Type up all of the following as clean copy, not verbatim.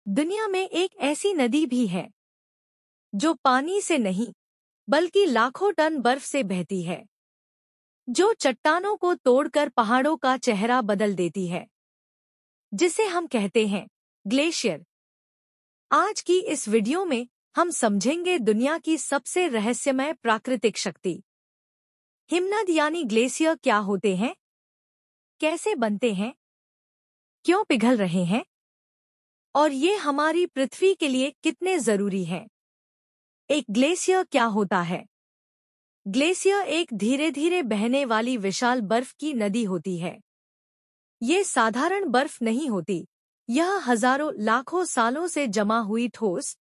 दुनिया में एक ऐसी नदी भी है जो पानी से नहीं बल्कि लाखों टन बर्फ से बहती है, जो चट्टानों को तोड़कर पहाड़ों का चेहरा बदल देती है, जिसे हम कहते हैं ग्लेशियर। आज की इस वीडियो में हम समझेंगे दुनिया की सबसे रहस्यमय प्राकृतिक शक्ति हिमनद यानी ग्लेशियर क्या होते हैं, कैसे बनते हैं, क्यों पिघल रहे हैं और ये हमारी पृथ्वी के लिए कितने जरूरी हैं। एक ग्लेशियर क्या होता है? ग्लेशियर एक धीरे धीरे बहने वाली विशाल बर्फ की नदी होती है। ये साधारण बर्फ नहीं होती, यह हजारों लाखों सालों से जमा हुई ठोस,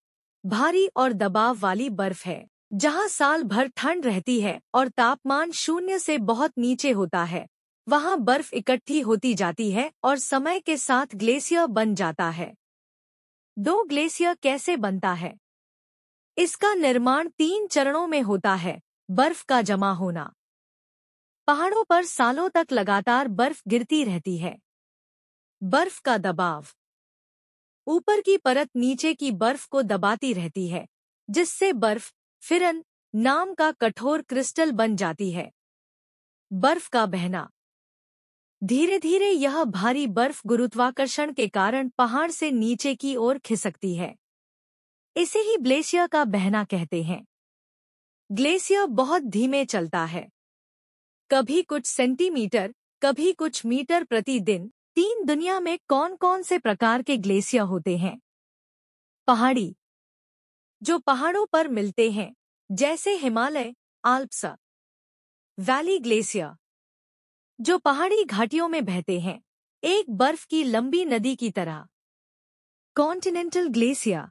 भारी और दबाव वाली बर्फ है। जहाँ साल भर ठंड रहती है और तापमान शून्य से बहुत नीचे होता है, वहाँ बर्फ इकट्ठी होती जाती है और समय के साथ ग्लेशियर बन जाता है। दो ग्लेशियर कैसे बनता है? इसका निर्माण 3 चरणों में होता है। बर्फ का जमा होना। पहाड़ों पर सालों तक लगातार बर्फ गिरती रहती है। बर्फ का दबाव। ऊपर की परत नीचे की बर्फ को दबाती रहती है, जिससे बर्फ फिरन नाम का कठोर क्रिस्टल बन जाती है। बर्फ का बहना। धीरे धीरे यह भारी बर्फ गुरुत्वाकर्षण के कारण पहाड़ से नीचे की ओर खिसकती है। इसे ही ग्लेशियर का बहना कहते हैं। ग्लेशियर बहुत धीमे चलता है, कभी कुछ सेंटीमीटर, कभी कुछ मीटर प्रतिदिन। दुनिया में कौन कौन से प्रकार के ग्लेशियर होते हैं? पहाड़ी, जो पहाड़ों पर मिलते हैं, जैसे हिमालय, आल्प्स। वैली ग्लेशियर, जो पहाड़ी घाटियों में बहते हैं, एक बर्फ की लंबी नदी की तरह। कॉन्टिनेंटल ग्लेशियर,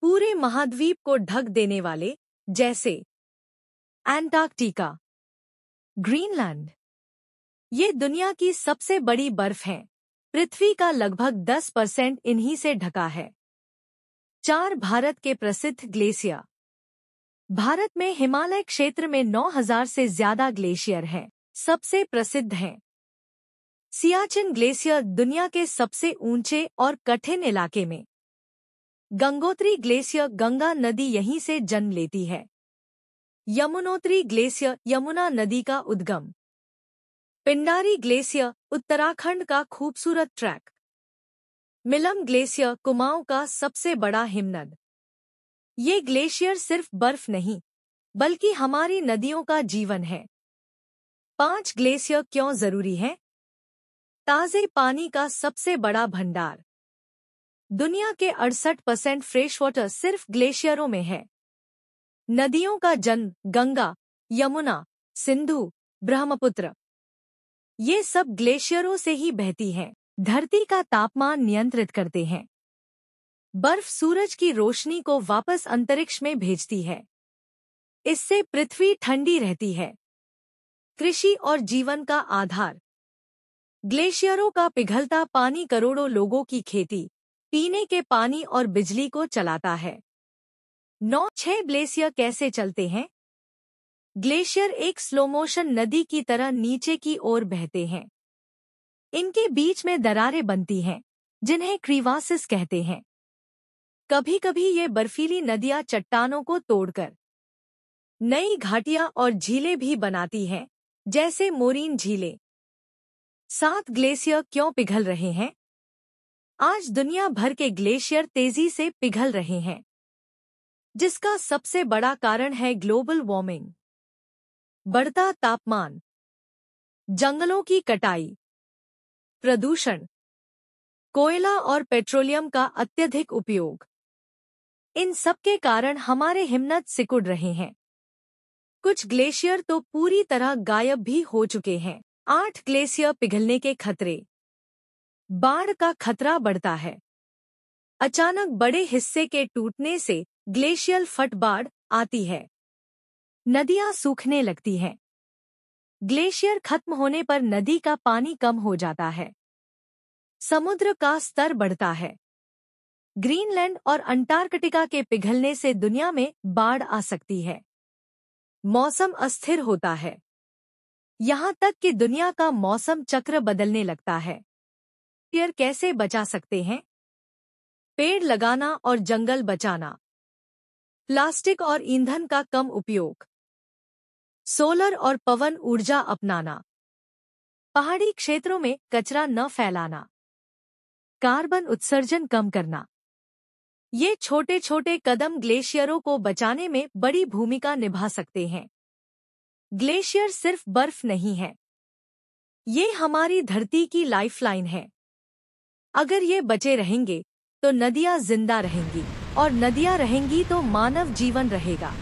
पूरे महाद्वीप को ढक देने वाले, जैसे एंटार्कटिका, ग्रीनलैंड। ये दुनिया की सबसे बड़ी बर्फ है। पृथ्वी का लगभग 10% इन्हीं से ढका है। 4 भारत के प्रसिद्ध ग्लेशियर। भारत में हिमालय क्षेत्र में 9000 से ज्यादा ग्लेशियर हैं। सबसे प्रसिद्ध हैं सियाचिन ग्लेशियर, दुनिया के सबसे ऊंचे और कठिन इलाके में। गंगोत्री ग्लेशियर, गंगा नदी यहीं से जन्म लेती है। यमुनोत्री ग्लेशियर, यमुना नदी का उद्गम। पिंडारी ग्लेशियर, उत्तराखंड का खूबसूरत ट्रैक। मिलम ग्लेशियर, कुमाऊं का सबसे बड़ा हिमनद। ये ग्लेशियर सिर्फ बर्फ नहीं, बल्कि हमारी नदियों का जीवन है। 5 ग्लेशियर क्यों जरूरी हैं? ताजे पानी का सबसे बड़ा भंडार। दुनिया के 68% फ्रेश वाटर सिर्फ ग्लेशियरों में है। नदियों का जन्म गंगा, यमुना, सिंधु, ब्रह्मपुत्र, ये सब ग्लेशियरों से ही बहती हैं। धरती का तापमान नियंत्रित करते हैं। बर्फ सूरज की रोशनी को वापस अंतरिक्ष में भेजती है। इससे पृथ्वी ठंडी रहती है। कृषि और जीवन का आधार। ग्लेशियरों का पिघलता पानी करोड़ों लोगों की खेती, पीने के पानी और बिजली को चलाता है। 6 ग्लेशियर कैसे चलते हैं? ग्लेशियर एक स्लोमोशन नदी की तरह नीचे की ओर बहते हैं। इनके बीच में दरारें बनती हैं, जिन्हें क्रीवासिस कहते हैं। कभी कभी ये बर्फीली नदियां चट्टानों को तोड़कर नई घाटियां और झीलें भी बनाती हैं, जैसे मोरीन झीलें। 7 ग्लेशियर क्यों पिघल रहे हैं? आज दुनिया भर के ग्लेशियर तेजी से पिघल रहे हैं, जिसका सबसे बड़ा कारण है ग्लोबल वार्मिंग, बढ़ता तापमान, जंगलों की कटाई, प्रदूषण, कोयला और पेट्रोलियम का अत्यधिक उपयोग। इन सब के कारण हमारे हिमनद सिकुड़ रहे हैं। कुछ ग्लेशियर तो पूरी तरह गायब भी हो चुके हैं। 8 ग्लेशियर पिघलने के खतरे। बाढ़ का खतरा बढ़ता है। अचानक बड़े हिस्से के टूटने से ग्लेशियल फट बाढ़ आती है। नदियां सूखने लगती हैं। ग्लेशियर खत्म होने पर नदी का पानी कम हो जाता है। समुद्र का स्तर बढ़ता है। ग्रीनलैंड और अंटार्कटिका के पिघलने से दुनिया में बाढ़ आ सकती है। मौसम अस्थिर होता है, यहाँ तक कि दुनिया का मौसम चक्र बदलने लगता है। ग्लेशियर कैसे बचा सकते हैं? पेड़ लगाना और जंगल बचाना। प्लास्टिक और ईंधन का कम उपयोग। सोलर और पवन ऊर्जा अपनाना। पहाड़ी क्षेत्रों में कचरा न फैलाना। कार्बन उत्सर्जन कम करना। ये छोटे छोटे कदम ग्लेशियरों को बचाने में बड़ी भूमिका निभा सकते हैं। ग्लेशियर सिर्फ बर्फ नहीं है, ये हमारी धरती की लाइफलाइन है। अगर ये बचे रहेंगे तो नदियां जिंदा रहेंगी, और नदियां रहेंगी तो मानव जीवन रहेगा।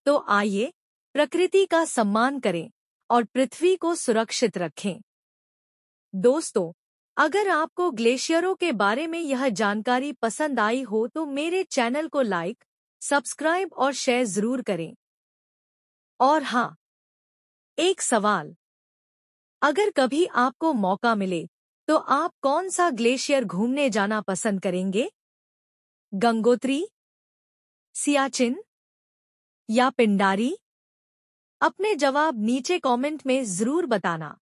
तो आइए प्रकृति का सम्मान करें और पृथ्वी को सुरक्षित रखें। दोस्तों, अगर आपको ग्लेशियरों के बारे में यह जानकारी पसंद आई हो तो मेरे चैनल को लाइक, सब्सक्राइब और शेयर जरूर करें। और हाँ, एक सवाल, अगर कभी आपको मौका मिले तो आप कौन सा ग्लेशियर घूमने जाना पसंद करेंगे? गंगोत्री, सियाचिन या पिंडारी? अपने जवाब नीचे कमेंट में जरूर बताना।